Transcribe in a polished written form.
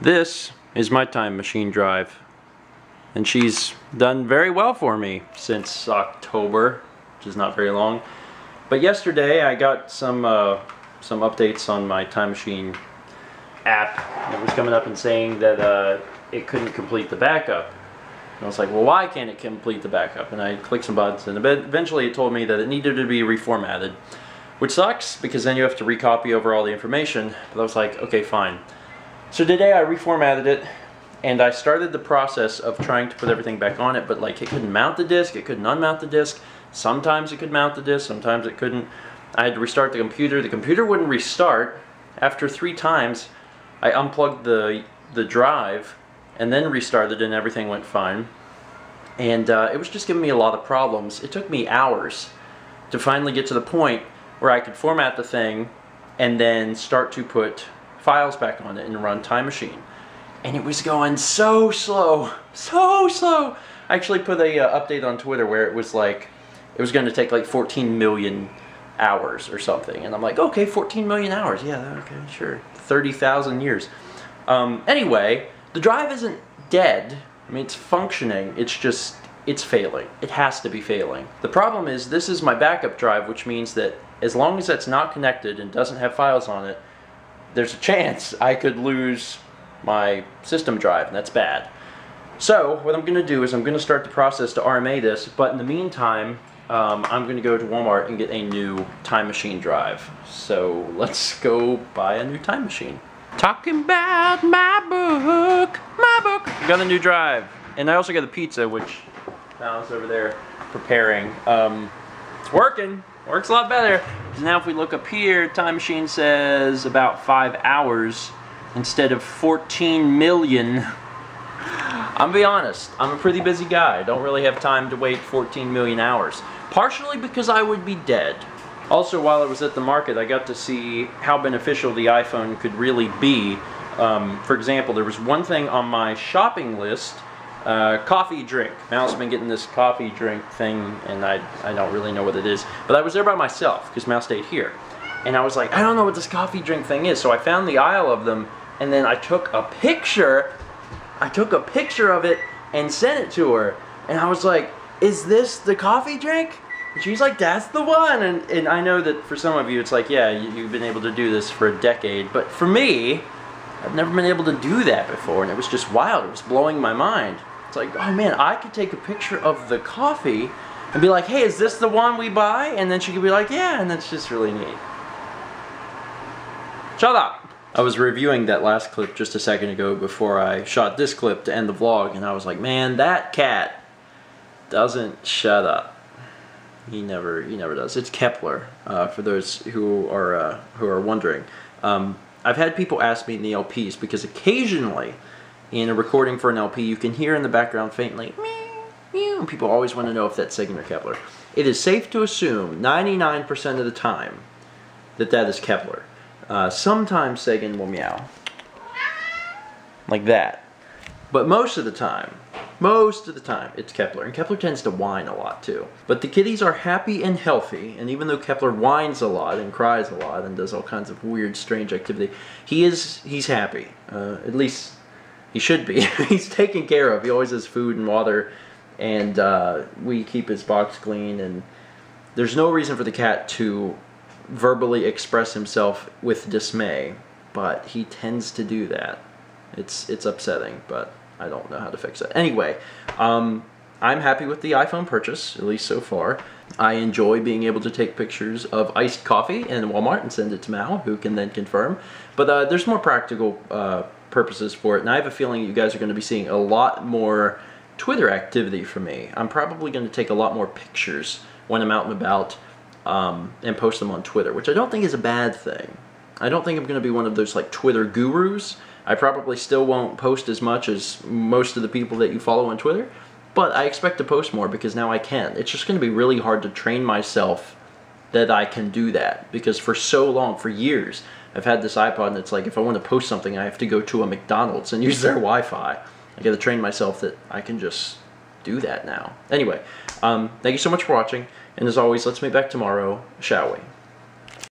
This is my Thyme Masheen drive, and she's done very well for me since October, which is not very long. But yesterday I got some updates on my Thyme Masheen app. It was coming up and saying that it couldn't complete the backup. And I was like, well, why can't it complete the backup? And I clicked some buttons, and eventually it told me that it needed to be reformatted, which sucks because then you have to recopy over all the information. But I was like, okay, fine. So today I reformatted it, and I started the process of trying to put everything back on it, but like it couldn't mount the disk, it couldn't unmount the disk. Sometimes it could mount the disk, sometimes it couldn't. I had to restart the computer wouldn't restart. After 3 times, I unplugged the drive and then restarted it, and everything went fine. And it was just giving me a lot of problems. It took me hours to finally get to the point where I could format the thing and then start to put files back on it and run Thyme Masheen. And it was going so slow, so slow. I actually put a update on Twitter where it was like, it was going to take like 14 million hours or something. And I'm like, okay, 14 million hours. Yeah, okay, sure. 30,000 years. Anyway, the drive isn't dead. I mean, it's functioning. It's just, it's failing. It has to be failing. The problem is, this is my backup drive, which means that as long as that's not connected and doesn't have files on it, there's a chance I could lose my system drive, and that's bad. So what I'm going to do is I'm going to start the process to RMA this, but in the meantime, I'm going to go to Walmart and get a new Thyme Masheen drive. So let's go buy a new Thyme Masheen. Talking about my book, I got a new drive, and I also got a pizza, which Val's over there preparing. It's working. Works a lot better. Now if we look up here, Thyme Masheen says about 5 hours instead of 14 million. I'm gonna be honest, I'm a pretty busy guy. I don't really have time to wait 14 million hours. Partially because I would be dead. Also, while I was at the market, I got to see how beneficial the iPhone could really be. For example, there was one thing on my shopping list, coffee drink. Mal's been getting this coffee drink thing, and I don't really know what it is. But I was there by myself, because Mal stayed here. And I was like, I don't know what this coffee drink thing is. So I found the aisle of them, and then I took a picture. I took a picture of it and sent it to her. And I was like, is this the coffee drink? And she's like, that's the one. And I know that for some of you, it's like, yeah, you've been able to do this for a decade. But for me, I've never been able to do that before, and it was just wild. It was blowing my mind. It's like, oh man, I could take a picture of the coffee and be like, hey, is this the one we buy? And then she could be like, yeah, and that's just really neat. Shut up! I was reviewing that last clip just a second ago before I shot this clip to end the vlog, and I was like, man, that cat doesn't shut up. He never does. It's Kepler, for those who are wondering. I've had people ask me in the LPs, because occasionally in a recording for an LP, you can hear in the background faintly, meow, meow, and people always want to know if that's Sagan or Kepler. It is safe to assume 99% of the time that that is Kepler. Sometimes Sagan will meow, like that. But most of the time, it's Kepler. And Kepler tends to whine a lot too. But the kitties are happy and healthy, and even though Kepler whines a lot and cries a lot and does all kinds of weird, strange activity, he's happy. At least he should be. He's taken care of. He always has food and water, and we keep his box clean, and there's no reason for the cat to verbally express himself with dismay, but he tends to do that. It's upsetting, but I don't know how to fix it. Anyway, I'm happy with the iPhone purchase, at least so far. I enjoy being able to take pictures of iced coffee in Walmart and send it to Mal, who can then confirm. But there's more practical purposes for it, and I have a feeling you guys are going to be seeing a lot more Twitter activity from me. I'm probably going to take a lot more pictures when I'm out and about and post them on Twitter, which I don't think is a bad thing. I don't think I'm going to be one of those like Twitter gurus. I probably still won't post as much as most of the people that you follow on Twitter, but I expect to post more because now I can. It's just going to be really hard to train myself that I can do that, because for so long, for years, I've had this iPod, and it's like if I want to post something, I have to go to a McDonald's and use their Wi-Fi. I got to train myself that I can just do that now. Anyway, thank you so much for watching, and as always, let's meet back tomorrow, shall we?